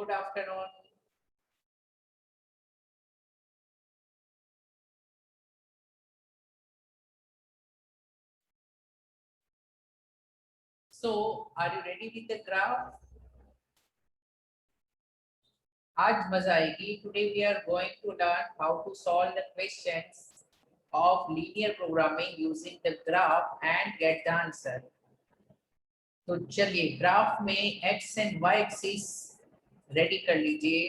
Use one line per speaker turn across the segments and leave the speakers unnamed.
Good afternoon. So, are you ready with the graph? आज मजा आएगी. Today we are going to learn how to solve the questions of linear programming using the graph and get the answer. तो चलिए graph में x and y axis ready कर लीजिए.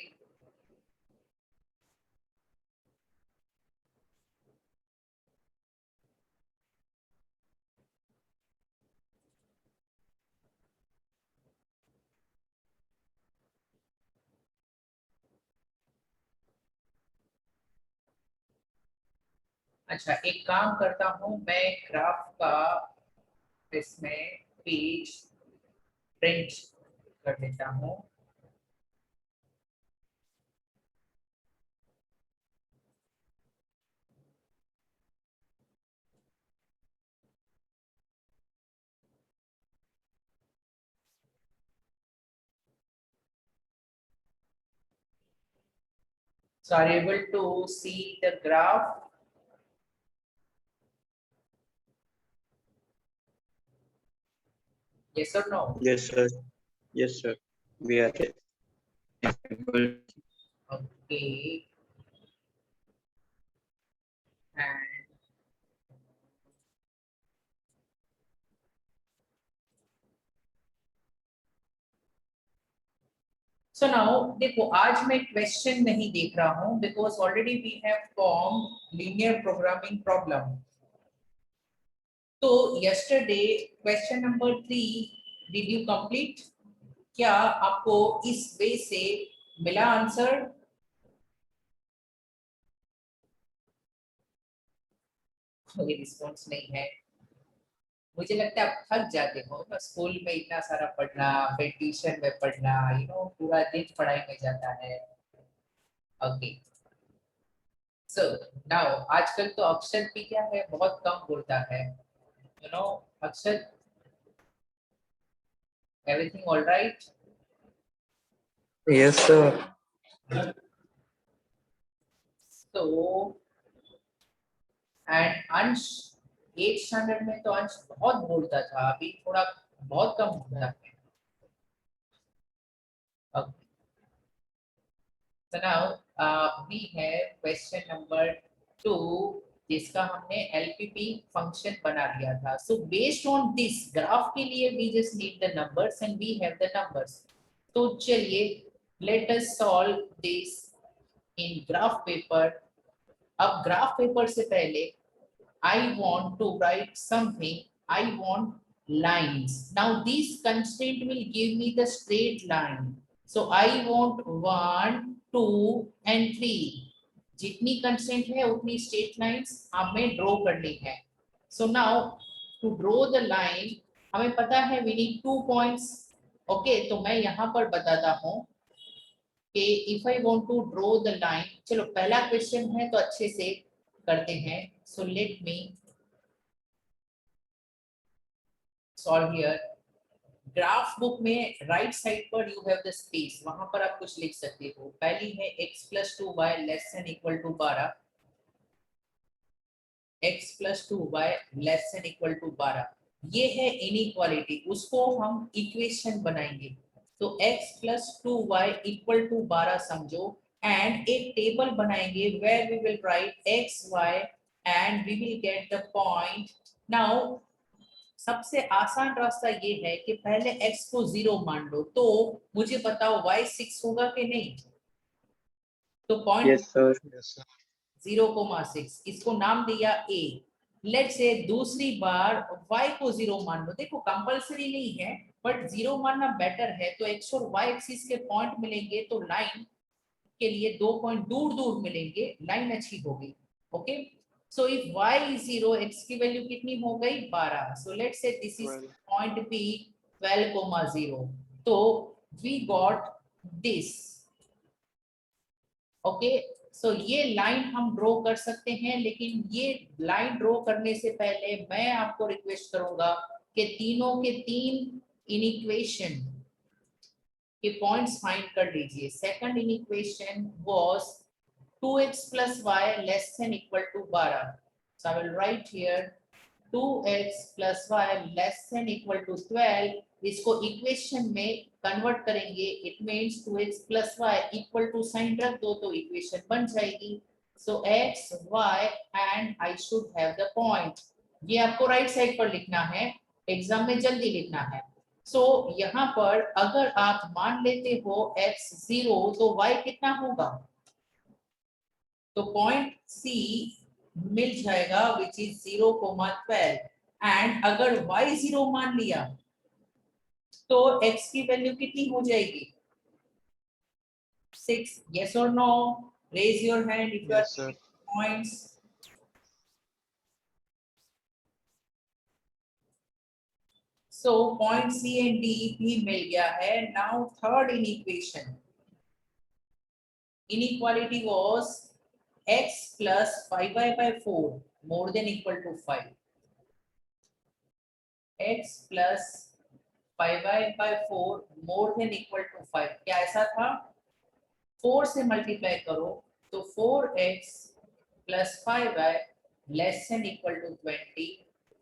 अच्छा, एक काम करता हूं, मैं ग्राफ का इसमें पेज प्रिंट कर देता हूं. So are you able to see the graph? Yes or no?
Yes, sir. Yes, sir. We are able.
Okay. And so now देखो, आज मैं क्वेश्चन नहीं देख रहा हूं because already we have formed linear programming problem. तो yesterday question number 3 did you complete? क्या आपको इस वे से मिला आंसर? कोई रिस्पॉन्स नहीं है. मुझे लगता है आप थक जाते हो ना, स्कूल में इतना सारा पढ़ना, फिर ट्यूशन में पढ़ना, पूरा दिन पढ़ाई में जाता है. ओके, सो नाउ आजकल तो अक्षर भी क्या है, बहुत कम बोलता है. अक्षर, everything all right?
Yes, sir.
तो एंड अंश 8 स्टैंडर्ड में तो अंश बहुत बोलता था, अभी थोड़ा बहुत कम बोलता है. Okay. So now we have question number 2 जिसका हमने LPP फंक्शन बना लिया था. So based on this graph के लिए we just need the numbers and we have the numbers. तो चलिए let us solve this in graph paper. अब ग्राफ पेपर से पहले I want to write something. I want lines. Now this constraint will give me the straight line. So I want 1, 2 and 3. जितनी constraint है उतनी straight lines हमें draw करनी है. So now to draw the line हमें पता है we need 2 points. Okay, तो मैं यहाँ पर बताता हूँ कि if I want to draw the line, चलो पहला क्वेश्चन है तो अच्छे से करते हैं. So let me solve here. Graph book में राइट साइड पर यू हैव द स्पेस, वहां पर आप कुछ लिख सकते हो. पहली है x + 2y ≤ 12. x + 2y ≤ 12. ये है इनइक्वालिटी, उसको हम इक्वेशन बनाएंगे. तो x + 2y = 12 समझो एंड एक टेबल बनाएंगे where we will write x y and we will get the point. Now सबसे आसान रास्ता ये है कि पहले x को 0 मान लो. तो मुझे बताओ y 6 होगा कि नहीं? तो point
Yes, sir. Yes, sir.
0,6, इसको नाम दिया a. लेट्स से दूसरी बार y को 0 मान लो. देखो कंपलसरी नहीं है बट 0 मानना बेटर है. तो x और y एक्सिस के पॉइंट मिलेंगे तो लाइन के लिए 2 पॉइंट दूर दूर मिलेंगे, लाइन अच्छी होगी. Okay, so if y is 0, x की वैल्यू कितनी हो गई? 12. so let's say this is point b 12,0. तो we got this. ओके, सो ये लाइन हम ड्रॉ कर सकते हैं, लेकिन ये लाइन ड्रॉ करने से पहले मैं आपको रिक्वेस्ट करूंगा कि तीनों के तीन इनइक्वेशन के पॉइंट्स फाइंड कर लीजिए। Second in equation was 2x plus y less than equal to 12. So I will write here 2x plus y less than equal to 12. इसको इक्वेशन में कन्वर्ट करेंगे, it means 2x plus y equal to sign रख दो तो equation बन जाएगी। So x y and I should have the point. ये आपको राइट साइड पर लिखना है, एग्जाम में जल्दी लिखना है। सो यहाँ पर अगर आप मान लेते हो x 0 तो y कितना होगा, तो पॉइंट C मिल जाएगा विच इज 0,12 एंड अगर y 0 मान लिया तो x की वैल्यू कितनी हो जाएगी 6। yes or no, raise your hand if you
Yes,
are
sir.
points। so point C and D भी मिल गया है। now third in equation inequality was x plus 5y by 4 more than equal to 5, x plus 5y by 4 more than equal to 5। क्या ऐसा था, 4 से multiply करो तो 4x plus 5y less than equal to 20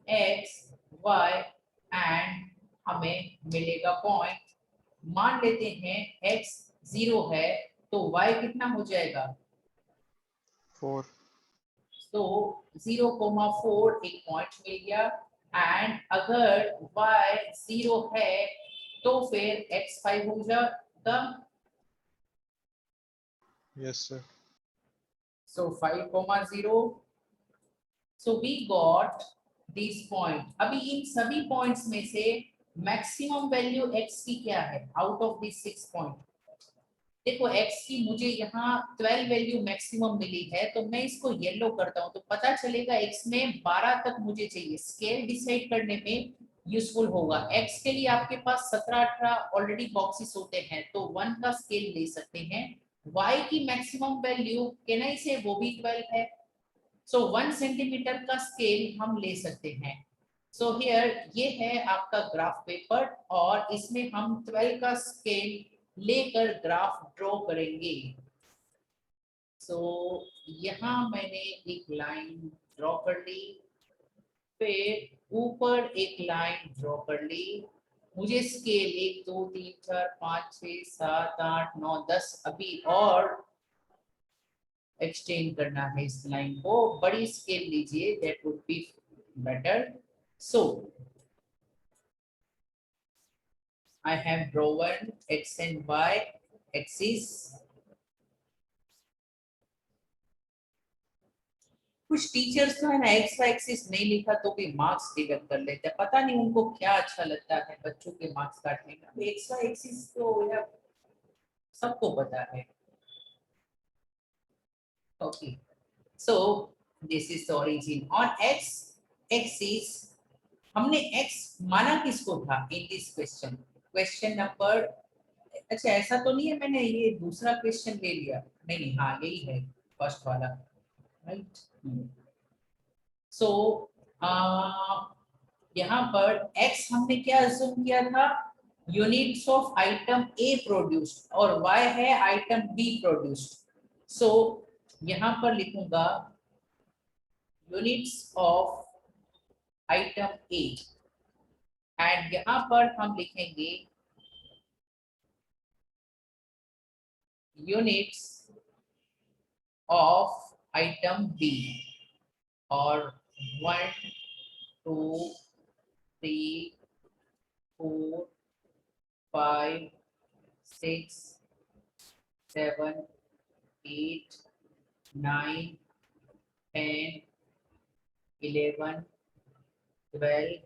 x y and हमें मिलेगा point. मान लेते हैं x 0 है तो y कितना हो जाएगा
4.
तो 0,4 एक पॉइंट मिल गया एंड अगर y 0 है तो फिर x 5 हो जाएगा।
Yes, sir.
so 5,0 so we got this point। अभी इन सभी पॉइंट्स में से मैक्सिमम वैल्यू x की क्या है आउट ऑफ दिस 6 पॉइंट। देखो x की मुझे यहाँ 12 वैल्यू मैक्सिमम मिली है तो मैं इसको येलो करता हूँ तो पता चलेगा x में 12 तक मुझे चाहिए। स्केल डिसाइड करने में यूजफुल होगा। x के लिए आपके पास 17-18 ऑलरेडी बॉक्सेस होते हैं तो 1 का स्केल ले सकते हैं। y की मैक्सिमम वैल्यू कैन आई से वो भी 12 है सो 1 सेंटीमीटर का स्केल हम ले सकते हैं। सो हियर ये है आपका ग्राफ पेपर और इसमें हम 12 का स्केल लेकर ग्राफ ड्रॉ करेंगे। सो यहाँ मैंने एक लाइन ड्रॉ कर ली, फिर ऊपर एक लाइन ड्रॉ कर ली। मुझे स्केल 1 2 3 4 5 6 7 8 9 10 अभी और एक्सटेंड करना है इस लाइन को। बड़ी स्केल लीजिए, that would be better. So I have drawn x and y axis। कुछ टीचर्स तो है ना एक्स वाई एक्सिस नहीं लिखा तो भी मार्क्स डिडक्ट कर लेते हैं, पता नहीं उनको क्या अच्छा लगता है बच्चों के मार्क्स काटने का। एक्स वाई एक्सिस तो यार सबको पता है। Okay so this is the origin. On x axis हमने x माना किसको था इन दिस क्वेश्चन, क्वेश्चन नंबर, अच्छा ऐसा तो नहीं है मैंने ये दूसरा क्वेश्चन ले लिया, नहीं हाँ यही है फर्स्ट वाला, राइट। सो यहाँ पर x हमने क्या अज्यूम किया था, units of item A produced और y है आइटम B प्रोड्यूस्ड। सो यहाँ पर लिखूंगा units of item A and यहाँ पर हम लिखेंगे यूनिट्स ऑफ आइटम B और 1 2 3 4 5 6 7 8 9 10 11 12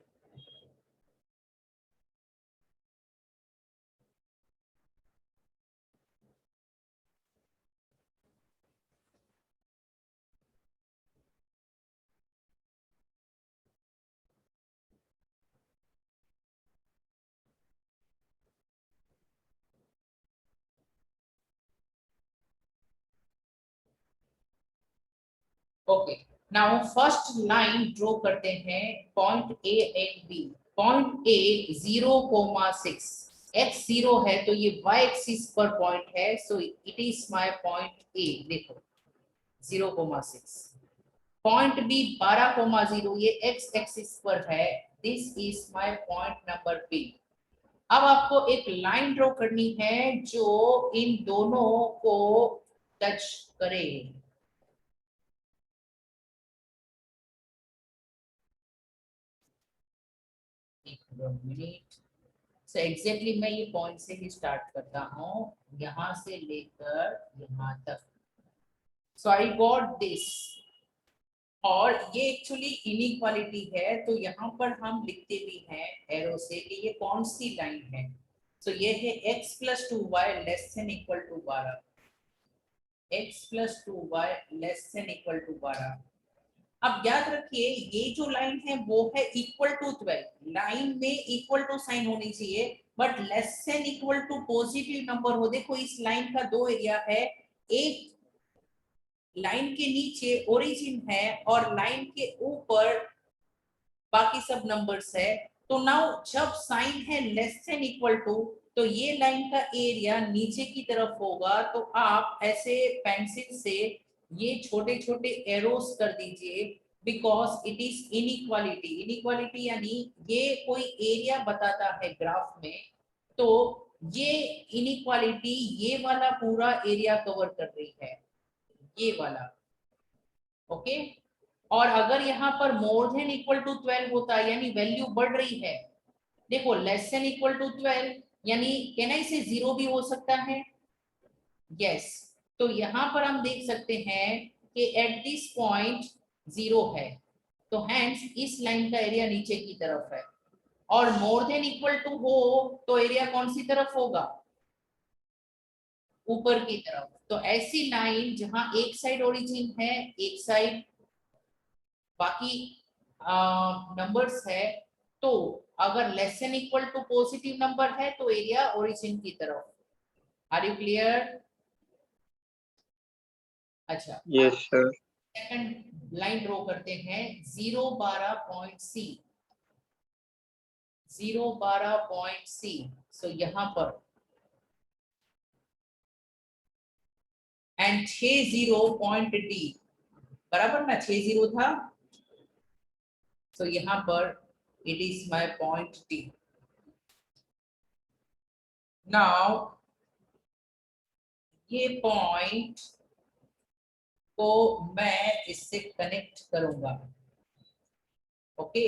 okay now first line draw करते हैं point A and B. Point A 0,6 x 0 है तो ये y एक्सिस पर पॉइंट है, so it is my point A. देखो 0,6, पॉइंट बी 12,0 ये x एक्सिस पर है, this is my point number B. अब आपको एक लाइन ड्रॉ करनी है जो इन दोनों को टच करे। मिनट सो एग्जैक्टली मैं ये पॉइंट से ही स्टार्ट करता हूँ, यहां से लेकर यहां तक। सो आई गॉट दिस, और ये एक्चुअली इनइक्वालिटी है, तो यहाँ पर हम लिखते भी हैं एरो से कि ये कौन सी लाइन है। तो ये है x + 2y <= 12, x + 2y <= 12। अब याद रखिए ये जो लाइन है वो है इक्वल टू 12, लाइन में इक्वल टू साइन होनी चाहिए, बट <= पॉजिटिव नंबर हो। देखो इस लाइन का दो एरिया है, एक लाइन के नीचे ओरिजिन है और लाइन के ऊपर बाकी सब नंबर्स है। तो नाउ जब साइन है <= तो ये लाइन का एरिया नीचे की तरफ होगा, तो आप ऐसे पेंसिल से ये छोटे छोटे एरोस कर दीजिए, because it is inequality. Inequality यानी ये कोई एरिया बताता है ग्राफ में, तो ये इनइक्वालिटी ये वाला पूरा एरिया कवर कर रही है, ये वाला। ओके, और अगर यहाँ पर <= 12 होता है यानी वैल्यू बढ़ रही है, देखो <= 12 यानी कैन आई से 0 भी हो सकता है। यस, तो यहाँ पर हम देख सकते हैं कि एट दिस पॉइंट 0 है, तो हैंस इस लाइन का एरिया नीचे की तरफ है, और <= हो तो एरिया कौन सी तरफ होगा, ऊपर की तरफ। तो ऐसी लाइन जहां एक साइड ओरिजिन है, एक साइड बाकी नंबर्स है, तो अगर <= पॉजिटिव नंबर है तो एरिया ओरिजिन की तरफ। Are you clear? अच्छा,
Yes, sir.
Second line draw करते हैं, 0 12 पॉइंट सी, 0 12 पॉइंट सी। सो यहाँ पर एंड 60 पॉइंट डी, बराबर ना, 60 था, सो यहाँ पर it is my point D. Now ये पॉइंट को मैं इससे कनेक्ट करूंगा, ओके,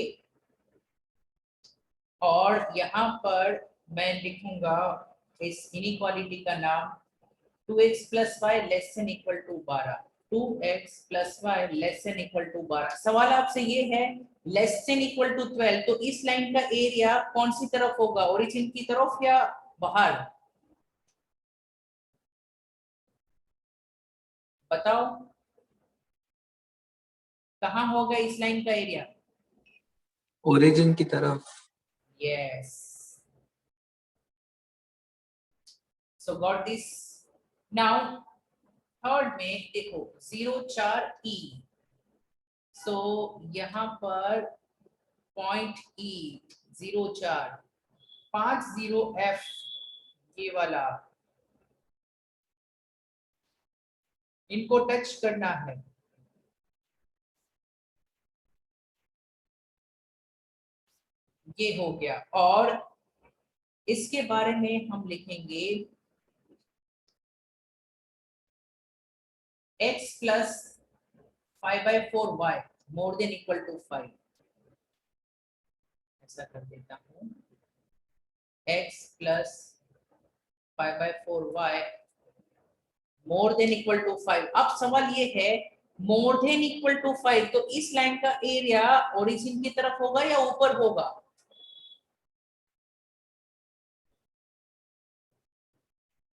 और यहाँ पर मैं लिखूंगा इस इनइक्वालिटी का नाम 2x + y <= 12, 2x + y <= 12। सवाल आपसे ये है <= 12, तो इस लाइन का एरिया कौन सी तरफ होगा, ओरिजिन की तरफ या बाहर, बताओ कहाँ होगा इस लाइन का एरिया?
ओरिजिन की तरफ।
Yes, so got this. Now third में देखो 0 4 E, सो यहाँ पर पॉइंट E 0 4 50 F, ये वाला, इनको टच करना है। ये हो गया, और इसके बारे में हम लिखेंगे x + 5/4y <= 5। ऐसा कर देता हूँ, x + 5/4y <= 5। अब सवाल ये है <= 5, तो इस लाइन का एरिया ओरिजिन की तरफ होगा या ऊपर होगा?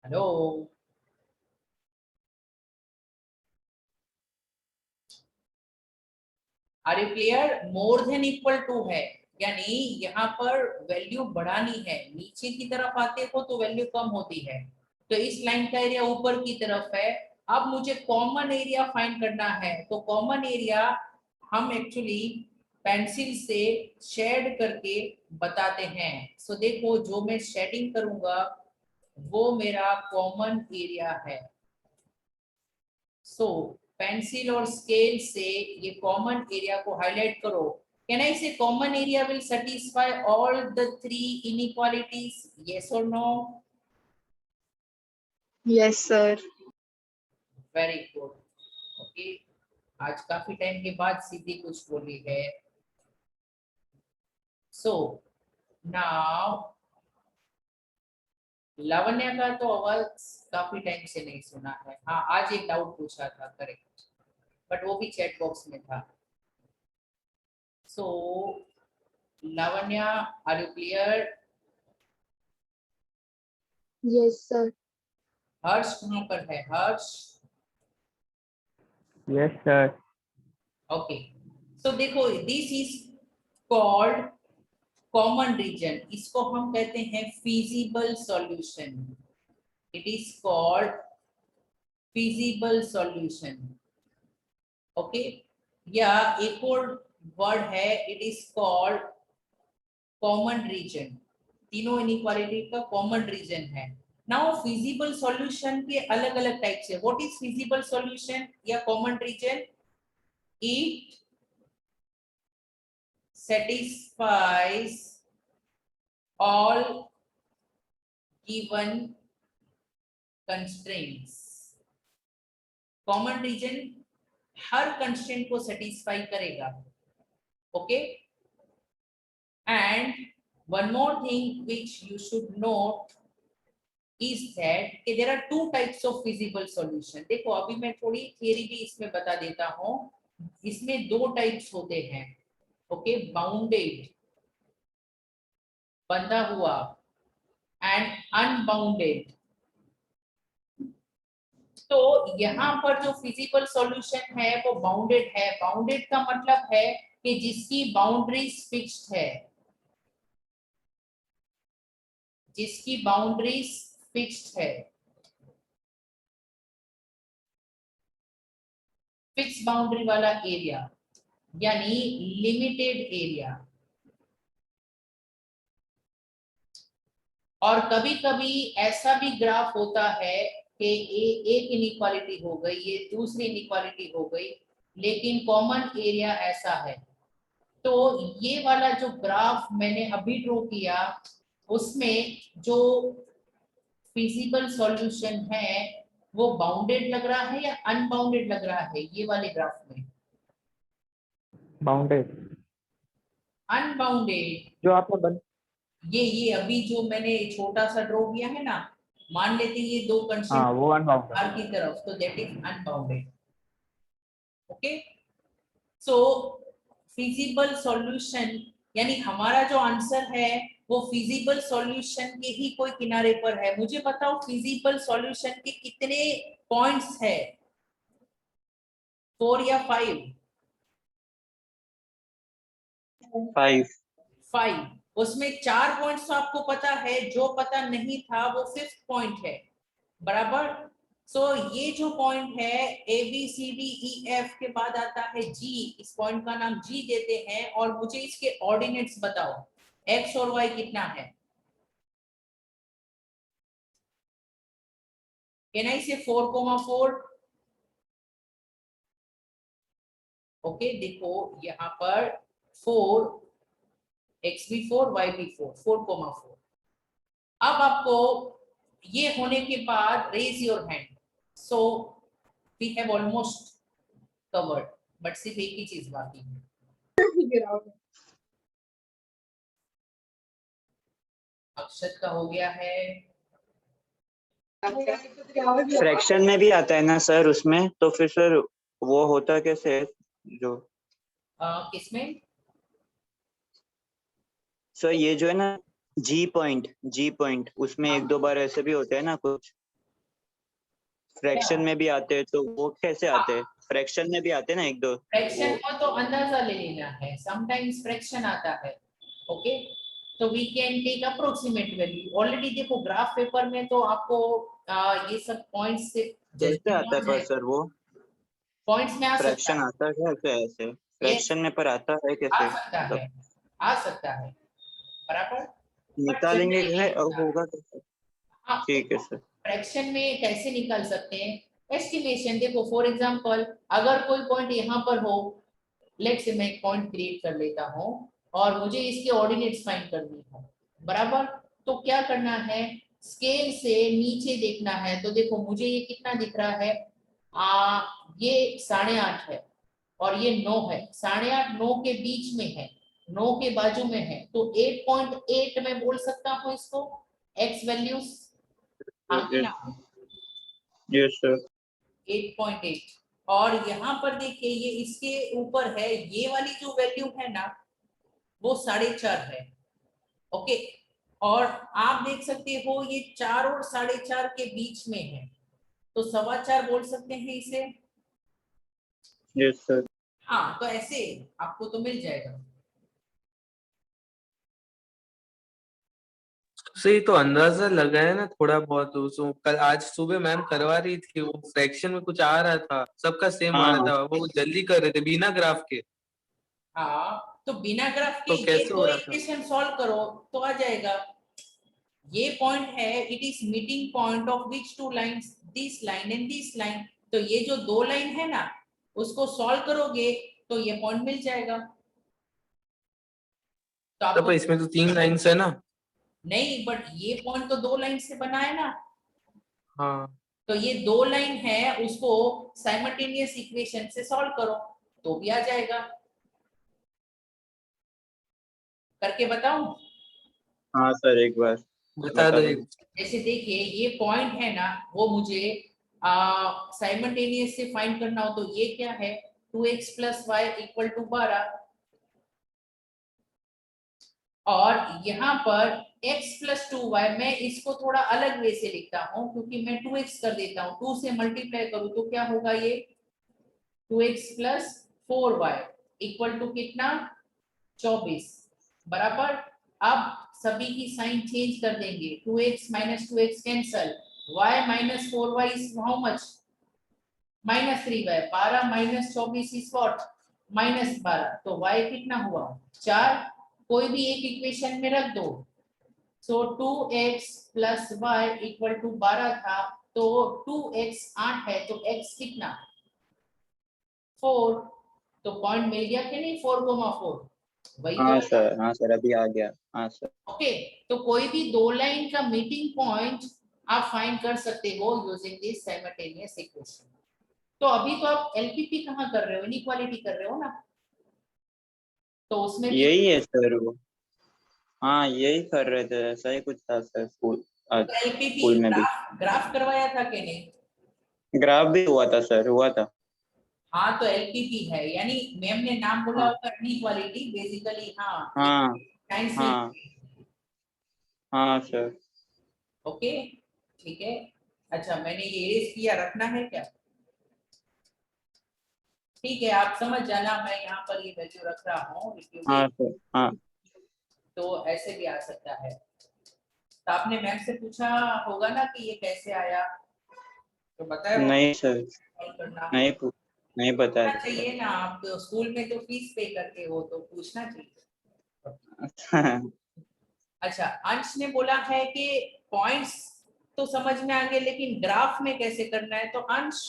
Hello, are you clear? <= है, यानी यहाँ पर वैल्यू बढ़ानी है, नीचे की तरफ आते हो तो वैल्यू कम होती है, तो इस लाइन का एरिया ऊपर की तरफ है। अब मुझे कॉमन एरिया फाइंड करना है, तो कॉमन एरिया हम एक्चुअली पेंसिल से शेड करके बताते हैं। सो देखो जो मैं शेडिंग करूंगा वो मेरा कॉमन एरिया है। सो पेंसिल और स्केल से ये कॉमन एरिया को हाईलाइट करो। Can I say common area will satisfy all the 3 inequalities? Yes और no?
Yes, sir.
Very good. Okay, आज काफी टाइम के बाद सीधी कुछ बोली है। सो नाउ लावण्य का तो आवाज काफी टाइम से नहीं सुना है। हाँ, आज एक डाउट पूछा था, करेक्ट, बट वो भी चैट बॉक्स में था। So Lavanya, are you clear?
Yes, sir.
Harsh कहाँ पर है? Harsh?
Yes, sir.
Okay, so देखो this is called common region. इसको हम कहते हैं feasible solution. It is called feasible solution. Okay, या एक और वर्ड है, it is called common region. तीनों इनइक्वालिटी का कॉमन रीजन है। नाउ फिजिबल सॉल्यूशन के अलग अलग टाइप्स है। व्हाट इज फिजिबल सॉल्यूशन या common region? It satisfies all given constraints। Common region हर कंस्ट्रेंट को सेटिस्फाई करेगा। Okay, and one more thing which you should note is that कि there are two types of feasible solution। देखो अभी मैं थोड़ी theory भी इसमें बता देता हूँ। इसमें दो टाइप्स होते हैं। ओके, बाउंडेड, बंधा हुआ, एंड अनबाउंडेड। तो यहाँ पर जो फिजिबल सॉल्यूशन है वो बाउंडेड है। बाउंडेड का मतलब है कि जिसकी बाउंड्रीज फिक्स्ड है, जिसकी बाउंड्रीज फिक्स्ड है, फिक्स बाउंड्री वाला एरिया, यानी लिमिटेड एरिया। और कभी कभी ऐसा भी ग्राफ होता है कि एक इनइक्वालिटी हो गई, ये दूसरी इनइक्वालिटी हो गई, लेकिन कॉमन एरिया ऐसा है। तो ये वाला जो ग्राफ मैंने अभी ड्रॉ किया उसमें जो फिजिबल सॉल्यूशन है वो बाउंडेड लग रहा है या अनबाउंडेड लग रहा है? ये वाले ग्राफ में
Bounded.
अनबाउंडेड।
जो आपने बन
ये अभी जो मैंने छोटा सा ड्रॉ किया है ना, मान लेते हैं ये दो
हाँ
कंस्ट्रेंट
वो अनबाउंडेड।
बाहर की तरफ, तो that is unbounded. Okay, so feasible solution यानी हमारा जो आंसर है वो फिजिबल सॉल्यूशन के ही कोई किनारे पर है। मुझे बताओ फिजिबल सॉल्यूशन के कितने पॉइंट्स है? 4 या 5?
5।
5। उसमें 4 पॉइंट्स तो आपको पता है, जो पता नहीं था वो 5th पॉइंट है, बराबर। सो ये जो पॉइंट है A B C D E F के बाद आता है जी, इस पॉइंट का नाम जी देते हैं। और मुझे इसके ऑर्डिनेट्स बताओ, एक्स और वाई कितना है? कैन आई से 4,4? ओके, देखो यहाँ पर 4, एक्स भी 4, वाई भी 4, 4,4। अब आपको ये होने के बाद raise your hand. So we have almost covered, but सिर्फ एक ही चीज बाकी है। अक्षत का हो गया है।
फ्रैक्शन में भी आता है ना सर उसमें, तो फिर सर वो होता कैसे है जो
किसमें?
सर ये जो है ना जी पॉइंट उसमें एक दो बार ऐसे भी होते हैं ना कुछ, फ्रैक्शन में भी आते हैं, तो वो कैसे आते हैं? फ्रैक्शन में भी आते हैं ना एक दो।
फ्रैक्शन का तो अंदाजा ले लेना है, समटाइम्स फ्रैक्शन आता है। ओके, तो we can take approximate value. Already देखो ग्राफ पेपर में तो आपको ये सब पॉइंट्स से
कैसे आता है पर सर वो
पॉइंट्स में आ सकता
फ्रैक्शन
है।
आता है कैसे? ऐसे फ्रैक्शन में पर आता है
आ
कैसे?
सकता है, आ सकता है। बराबर।
निकालेंगे है और होगा कैसे?
हाँ,
ठीक है सर।
फ्रैक्शन में कैसे निकाल सकते हैं? एस्टिमेशन। देखो फॉर एग्जांपल अगर कोई पॉइंट यहाँ पर हो, लेट्स से मैं एक पॉइंट क्रिएट कर लेता हूँ और मुझे इसके ऑर्डिनेट्स फाइंड करनी हो, बराबर। तो क्या करना है, स्केल से नीचे देखना है। तो देखो मुझे ये कितना दिख रहा है, ये 8.5 है और ये 9 है। 8.5 9 के बीच में है, 9 के बाजू में है, तो 8.8 मैं बोल सकता हूँ इसको एक्स वैल्यूज।
Yes sir.
8.8। और यहाँ पर देखिए ये इसके ऊपर है, ये वाली जो वैल्यू है ना वो 4.5 है। ओके, और आप देख सकते हो ये 4 और 4.5 के बीच में है, तो 4.25 बोल सकते हैं इसे।
Yes sir.
हाँ, तो ऐसे आपको तो मिल जाएगा।
से ही तो अंदाजा लगा है ना थोड़ा बहुत। उसको कल आज सुबह मैम करवा रही थी, वो फ्रैक्शन में कुछ आ रहा था, सबका सेम आ रहा
हाँ
था, वो जल्दी कर रहे थे बिना ग्राफ के।
हाँ, तो बिना ग्राफ के
तो
ये
कैसे हो
दो
रहा था?
इक्वेशन सॉल्व करो तो आ जाएगा। ये पॉइंट है, it is meeting point of which two lines, this line and this line. तो ये जो दो लाइन है ना उसको सॉल्व करोगे तो ये पॉइंट मिल जाएगा। तो
तब
आपको
इसमें तो 3 लाइन्स है ना।
नहीं, बट ये पॉइंट तो दो लाइन से बना है ना।
हाँ
तो ये दो लाइन है, उसको साइमल्टेनियस इक्वेशन से सॉल्व करो तो भी आ जाएगा। करके बताऊं?
हाँ सर एक बार
बता
बता
दो
दो।
एक।
जैसे देखिए ये पॉइंट है ना, वो मुझे साइमल्टेनियस से फाइंड करना हो तो ये क्या है, 2x plus Y equal to 12। और यहाँ पर x प्लस 2y, मैं इसको थोड़ा अलग वे से लिखता हूँ क्योंकि मैं 2x कर देता हूँ, 2 से मल्टीप्लाई करूँ तो क्या होगा, ये 2x plus 4y equal to कितना, 24, बराबर। अब सभी की साइन चेंज कर देंगे, 2x minus 2x cancel, y minus 4y is how much, minus 3y, 12 minus 24 is what, minus 12। तो y कितना हुआ, 4। कोई भी एक इक्वेशन में रख दो। So 2x plus Y equal to 12 था, तो 2x 8 है, तो x कितना, 4। तो पॉइंट मिल गया कि नहीं, 4,4 वही तो
हाँ
है।
सर, हाँ सर अभी आ गया। हाँ सर।
ओके, तो कोई भी दो लाइन का मीटिंग पॉइंट आप फाइंड कर सकते हो यूजिंग दिस साइमल्टेनियस इक्वेशन। तो अभी तो आप एलपीपी कहाँ कर रहे हो, इनइक्वालिटी कर रहे हो ना, तो उसमें भी
यही है सर वो। हाँ यही कर रहे थे, ऐसा ही कुछ था सर स्कूल। आज
एलपीपी
स्कूल में भी
ग्राफ करवाया था कि नहीं?
ग्राफ भी हुआ था सर, हुआ था।
हाँ, तो एलपीपी है, यानी मैम ने नाम बोला
हाँ
होगा इनइक्वालिटी बेसिकली। हाँ,
हाँ
साइंस में।
हाँ हाँ सर।
ओके, ठीक है। अच्छा, मैंने ये इरेज किया, रखना है क्या? ठीक है, आप समझ जाना, मैं यहाँ पर ये वैल्यू रख रहा हूँ क्योंकि
हाँ सर। हाँ
तो ऐसे भी आ सकता है। तो आपने मैम से पूछा होगा ना कि ये कैसे आया, तो बताया होगा
नहीं सर,
कॉल करना।
नहीं नहीं बताया
पूछना
था सर।
चाहिए ना, आप तो स्कूल में तो फीस पे करते हो तो पूछना चाहिए। अच्छा, अंश ने बोला है कि पॉइंट्स तो समझ में आ गए, लेकिन ग्राफ में कैसे करना है। तो अंश,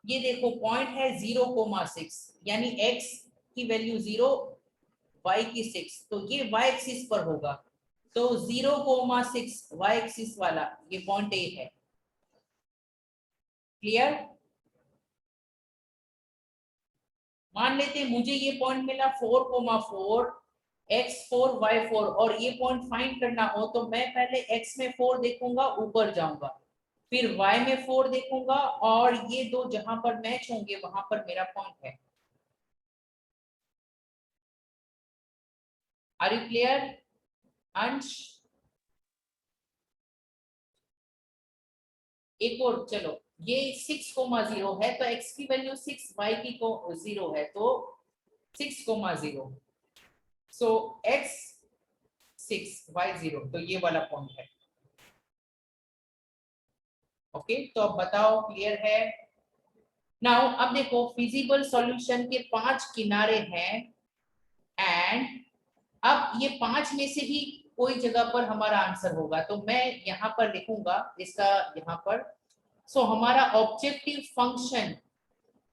ये देखो पॉइंट है 0,6, यानी x की वैल्यू 0, y की 6, तो ये y एक्सिस पर होगा। तो 0,6 y एक्सिस वाला ये पॉइंट ए है। क्लियर? मान लेते हैं मुझे ये पॉइंट मिला 4,4, x4 y4, और ये पॉइंट फाइंड करना हो तो मैं पहले x में 4 देखूंगा, ऊपर जाऊंगा, फिर y में 4 देखूंगा, और ये दो जहां पर मैच होंगे वहां पर मेरा पॉइंट है। आर यू क्लियर अंश? एक और, चलो, ये 6,0 है तो x की वैल्यू 6, y की को 0 है, तो 6,0, सो x 6 y 0, तो ये वाला पॉइंट है। ओके, तो अब बताओ क्लियर है? नाउ अब देखो फिजिबल सॉल्यूशन के 5 किनारे हैं एंड अब ये 5 में से ही कोई जगह पर हमारा आंसर होगा, तो मैं यहाँ पर लिखूंगा इसका यहाँ पर। सो हमारा ऑब्जेक्टिव फंक्शन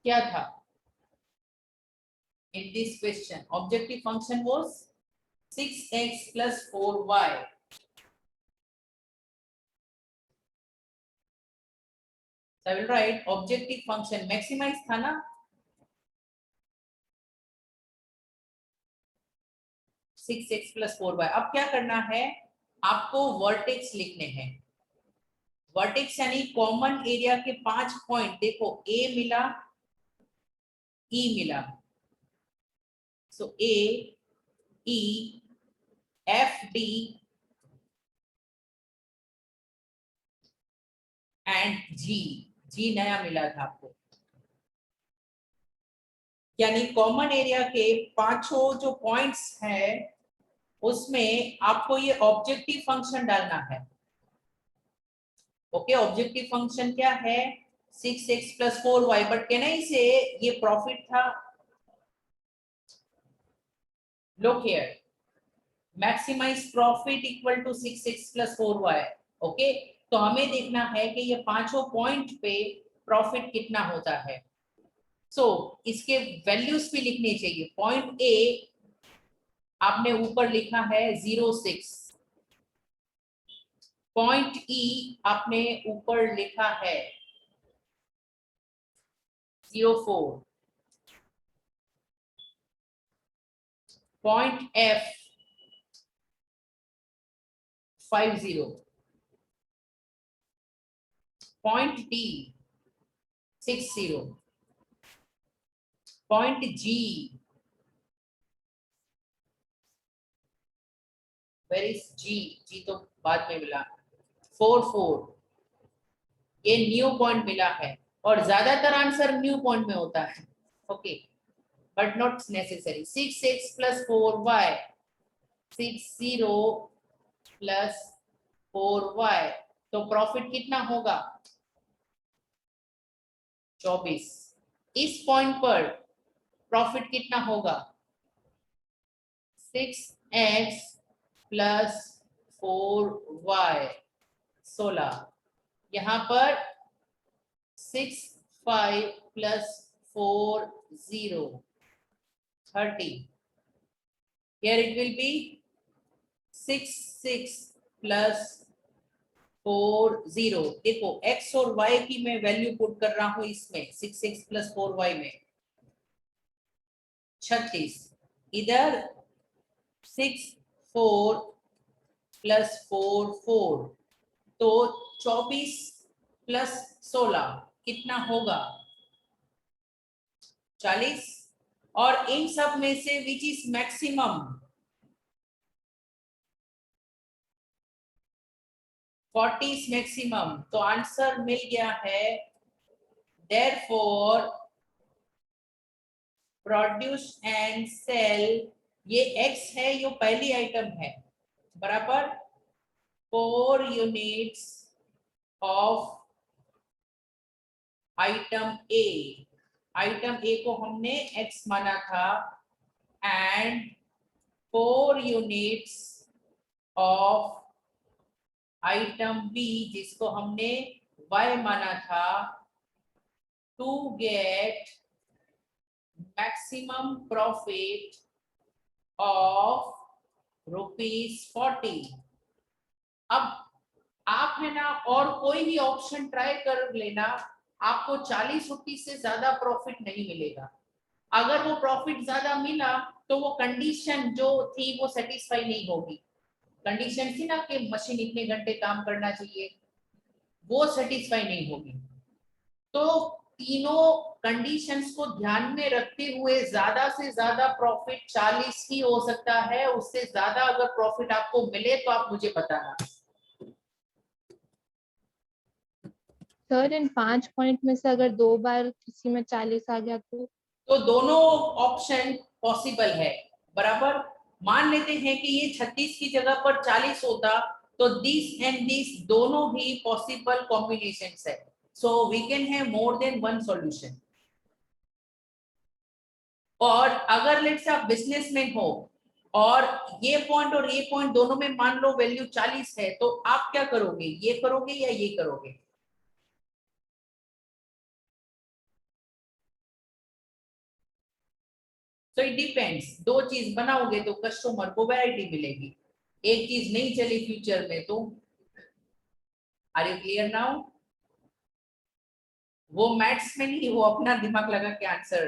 क्या था इन this question? Objective function was 6x plus 4y. So I will write objective function maximize था ना, 6x plus 4y। अब क्या करना है, आपको वर्टेक्स लिखने हैं। वर्टेक्स यानी कॉमन एरिया के 5 पॉइंट। देखो A मिला, E मिला, सो A, E, F, D and G नया मिला था आपको। यानी कॉमन एरिया के पांचों जो पॉइंट्स हैं उसमें आपको ये ऑब्जेक्टिव फंक्शन डालना है। ओके, ऑब्जेक्टिव फंक्शन क्या है? 6x plus 4y, बट कहना से ये प्रॉफिट था। Look here, maximize profit equal to 6x plus 4y। Okay, तो हमें देखना है कि ये पांचों पॉइंट पे प्रॉफिट कितना होता है। सो इसके वैल्यूज भी लिखने चाहिए। पॉइंट ए आपने ऊपर लिखा है 0.6, पॉइंट ई आपने ऊपर लिखा है 0.4, point F 50, point D 60, point G where is G तो बाद में मिला 4.4। ये न्यू पॉइंट मिला है और ज्यादातर आंसर न्यू पॉइंट में होता है। Okay, but not necessary. 6x plus 4y, 60 plus 4y, तो प्रॉफिट कितना होगा? 24। इस पॉइंट पर प्रॉफिट कितना होगा? 6x plus 4y 16। यहाँ पर 6 5 plus 4 0 30। Here it will be 6 6 plus 4 0। देखो x और y की मैं वैल्यू पुट कर रहा हूं इसमें 6x plus 4y में 36। इधर 6 4 plus 4 4, तो 24 प्लस 16 कितना होगा? 40। और इन सब में से विच इज मैक्सिमम? 40 मैक्सिमम। तो आंसर मिल गया है। Therefore प्रोड्यूस एंड सेल, ये x है, ये पहली आइटम है, बराबर 4 units of item A. Item A को हमने x माना था and 4 units of item B जिसको हमने y माना था, to get maximum profit of ₹40। अब आप है ना और कोई भी ऑप्शन ट्राई कर लेना, आपको 40 रुपीज से ज्यादा प्रॉफिट नहीं मिलेगा। अगर वो प्रॉफिट ज्यादा मिला तो वो कंडीशन जो थी वो सेटिस्फाई नहीं होगी। कंडीशन थी ना कि मशीन इतने घंटे काम करना चाहिए, वो सेटिस्फाई नहीं होगी। तो तीनों कंडीशंस को ध्यान में रखते हुए ज्यादा से ज्यादा प्रॉफिट 40 ही हो सकता है। उससे ज्यादा अगर प्रॉफिट आपको मिले तो आप मुझे बताना।
सर इन 5 पॉइंट में से अगर 2 बार किसी में 40 आ गया
तो दोनों ऑप्शन पॉसिबल है, बराबर। मान लेते हैं कि ये 36 की जगह पर 40 होता, तो दिस एंड दिस दोनों ही पॉसिबल कॉम्बिनेशंस है। So we can have more than one solution. और अगर लेट्स आप बिजनेसमैन हो और ये पॉइंट और ये पॉइंट दोनों में मान लो वैल्यू 40 है, तो आप क्या करोगे, ये करोगे या ये करोगे? तो इट डिपेंड्स, दो चीज बनाओगे तो कस्टमर को वैरायटी मिलेगी, एक चीज नहीं चली फ्यूचर में तो। Are you clear now? वो मैथ्स में नहीं, वो अपना दिमाग लगा के आंसर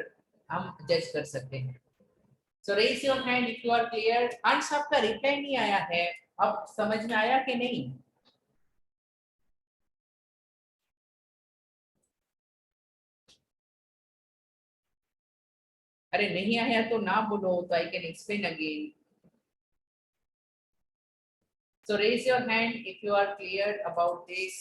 हम जज कर सकते हैं। So raise your hand if you are clear. Ansh आपका रिप्लाई नहीं आया है, अब समझ में आया कि नहीं? अरे नहीं आया तो ना बोलो, तो I can explain again. So raise your hand if you are clear about this.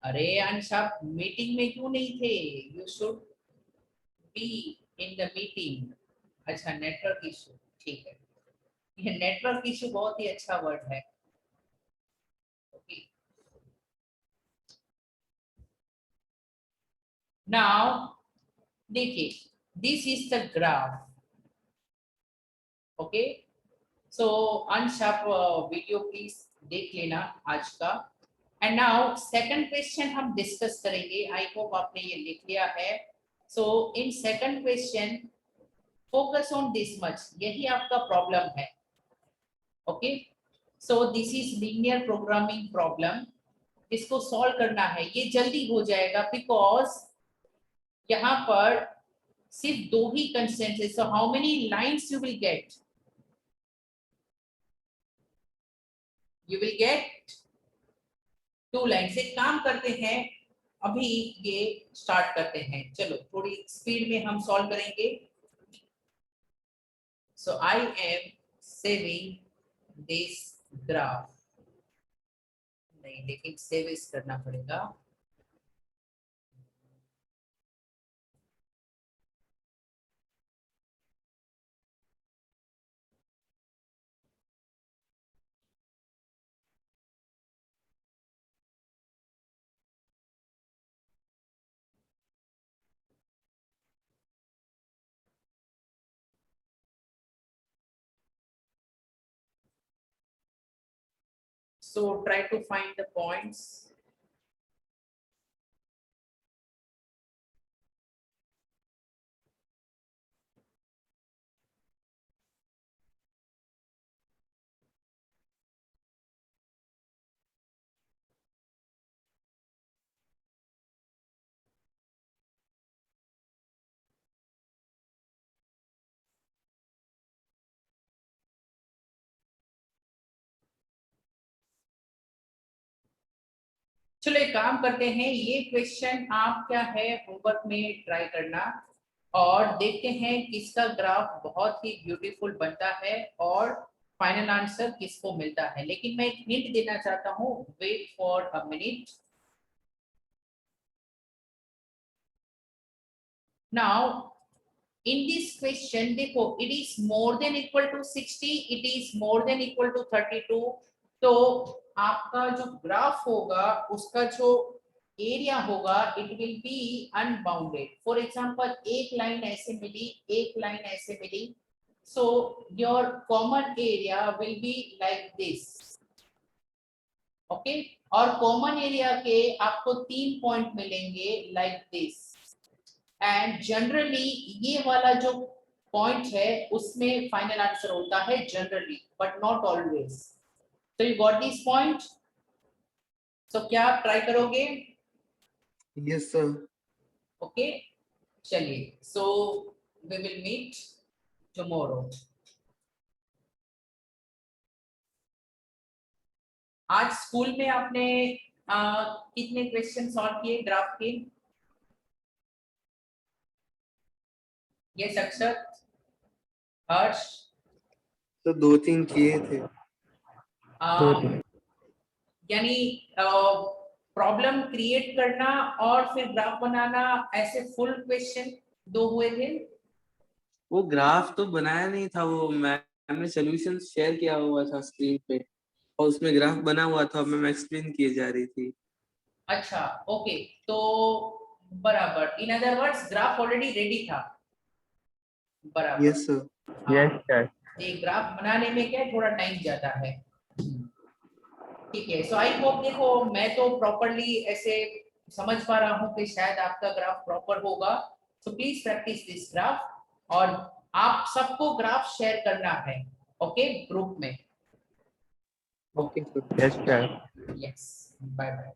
अरे अंश आप मीटिंग में क्यों नहीं थे? You should be in the meeting. अच्छा नेटवर्क इशू, ठीक है, ये नेटवर्क इशू बहुत ही अच्छा वर्ड है। ओके नाउ देखिए, this is the graph. Okay so Ansh आप वीडियो प्लीज देख लेना आज का। एंड नाउ सेकंड क्वेश्चन हम डिस्कस करेंगे, आई होप आपने ये लिख लिया है। So in second question focus on this much, यही आपका प्रॉब्लम है। Okay so this is linear programming problem, इसको सॉल्व करना है, ये जल्दी हो जाएगा बिकॉज यहाँ पर सिर्फ दो ही कंस्टेंट है। So how many lines you will get? You will get 2 lines. एक काम करते हैं, अभी ये स्टार्ट करते हैं, चलो थोड़ी स्पीड में हम सॉल्व करेंगे। So I am saving this graph, नहीं लेकिन सेव इस करना पड़ेगा। So try to find the points. चलो एक काम करते हैं, ये क्वेश्चन आप क्या है होमवर्क में ट्राई करना और देखते हैं किसका ग्राफ बहुत ही ब्यूटीफुल बनता है और फाइनल आंसर किसको मिलता है। लेकिन मैं एक हिंट देना चाहता हूँ, wait for a minute. Now in this question देखो, it is more than equal to 60, it is more than equal to 32। तो आपका जो ग्राफ होगा उसका जो एरिया होगा it will be unbounded. For example एक लाइन ऐसे मिली, एक लाइन ऐसे मिली, so your common area will be like this. Okay और कॉमन एरिया के आपको 3 पॉइंट मिलेंगे लाइक दिस। एंड जनरली ये वाला जो पॉइंट है उसमें फाइनल आंसर होता है generally, but not always. So you got this point? So क्या आप ट्राई करोगे?
Yes sir.
Okay, चलिए, so we will meet tomorrow. आज स्कूल में आपने कितने क्वेश्चन सॉल्व किए ग्राफ के? ये अक्षत, हर्ष,
तो 2-3 किए थे।
यानी प्रॉब्लम क्रिएट करना और फिर ग्राफ बनाना, ऐसे फुल क्वेश्चन 2 हुए थे।
वो ग्राफ तो बनाया नहीं था, वो मैम ने सॉल्यूशन शेयर किया हुआ था स्क्रीन पे और उसमें ग्राफ बना हुआ था, मैम एक्सप्लेन किए जा रही थी।
अच्छा ओके, तो बराबर, in other words graph already ready था, बराबर।
Yes sir.
यस सर, ये ग्राफ बनाने में क्या है, थोड़ा टाइम जाता है। ठीक है, सो आई होप, देखो मैं तो प्रॉपरली ऐसे समझ पा रहा हूँ कि शायद आपका ग्राफ प्रॉपर होगा, so please practice this graph, और आप सबको ग्राफ शेयर करना है, ओके, ग्रुप में।
Okay sir. Yes sir.
Yes, bye bye.